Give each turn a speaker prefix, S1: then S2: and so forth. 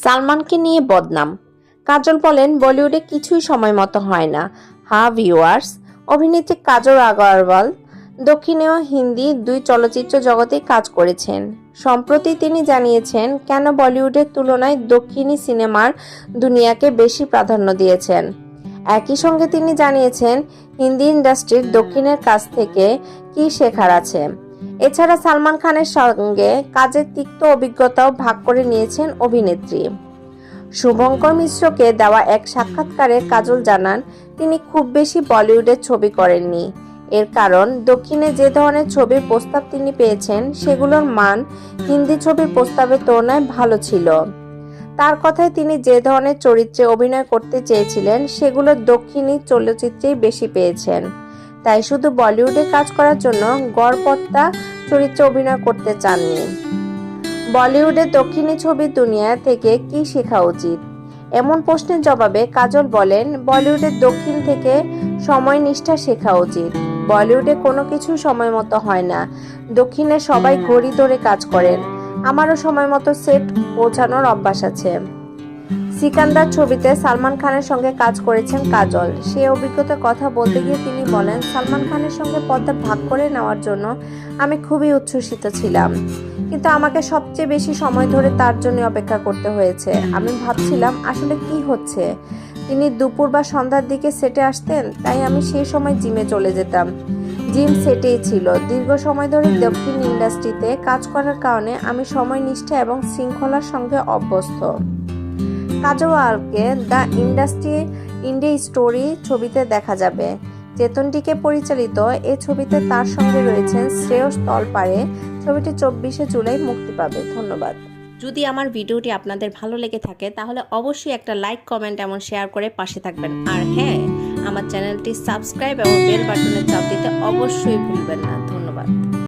S1: সালমানকে নিয়ে বদনাম। কাজল বলেন, বলিউডে কিছুই সময় মতো হয় না। ভিউয়ার্স, অভিনেত্রী কাজল আগারওয়াল দক্ষিণে ও হিন্দি দুই চলচ্চিত্র জগতে কাজ করেছেন। সম্প্রতি তিনি জানিয়েছেন কেন বলিউডের তুলনায় দক্ষিণী সিনেমার দুনিয়াকে বেশি প্রাধান্য দিয়েছেন। একই সঙ্গে তিনি জানিয়েছেন হিন্দি ইন্ডাস্ট্রির দক্ষিণের কাছ থেকে কি শেখার আছে। এছাড়া সালমান খানের সঙ্গে কাজের তিক্ত অভিজ্ঞতাও ভাগ করে নিয়েছেন অভিনেত্রী। শুভঙ্কর মিশ্রকে দেওয়া এক সাক্ষাৎকারে কাজল জানান, তিনি খুব বেশি বলিউডের ছবি করেননি। এর কারণ, দক্ষিণে যে ধরনের ছবির প্রস্তাব তিনি পেয়েছেন সেগুলোর মান হিন্দি ছবির প্রস্তাবের তুলনায় ভালো ছিল। তার কথায় তিনি যে ধরনের চরিত্রে অভিনয় করতে চেয়েছিলেন সেগুলো দক্ষিণী চলচ্চিত্রেই বেশি পেয়েছেন। তাই শুধু বলিউডে কাজ করার জন্য গড়পড়তা চরিত্রে অভিনয় করতে চাননি। বলিউডের দক্ষিণী ছবির দুনিয়া থেকে কি শেখা উচিত, এমন প্রশ্নের জবাবে কাজল বলেন, বলিউডের দক্ষিণ থেকে সময় নিষ্ঠা শেখা উচিত। বলিউডে কোনো কিছু সময় মতো হয় না। দক্ষিণে সবাই ঘড়ি ধরে কাজ করেন। আমারও সময় মতো সেট পৌঁছানোর অভ্যাস আছে। সিকান্দার ছবিতে সালমান খানের সঙ্গে কাজ করেছেন কাজল। সেই অভিজ্ঞতার কথা বলতে গিয়ে তিনি বলেন, সালমান খানের সঙ্গে পর্দা ভাগ করে নেওয়ার জন্য আমি খুবই উচ্ছ্বসিত ছিলাম, কিন্তু আমাকে সবচেয়ে বেশি সময় ধরে তার জন্য অপেক্ষা করতে হয়েছে। আমি ভাবছিলাম আসলে কি হচ্ছে। তিনি দুপুর বা সন্ধ্যার দিকে সেটে আসতেন, তাই আমি সেই সময় জিমে চলে যেতাম। জিম সেটেই ছিল। দীর্ঘ সময় ধরে দক্ষিণ ইন্ডাস্ট্রিতে কাজ করার কারণে আমি সময় নিষ্ঠা এবং শৃঙ্খলার সঙ্গে অভ্যস্ত। কাজওয়ালকে দ্য ইন্ডিয়া স্টোরি ছবিতে দেখা যাবে। চেতনটিকে পরিচালিত এ ছবিতে তার সঙ্গে রয়েছেন শ্রেয়স তলপাড়ে। ছবিটি 24শে জুলাই মুক্তি পাবে। ধন্যবাদ। যদি আমার ভিডিওটি আপনাদের ভালো লেগে থাকে তাহলে অবশ্যই একটা লাইক, কমেন্ট এবং শেয়ার করে পাশে থাকবেন। আর হ্যাঁ, আমার চ্যানেলটি সাবস্ক্রাইব এবং বেল বাটনে চাপ দিতে অবশ্যই ভুলবেন না। ধন্যবাদ।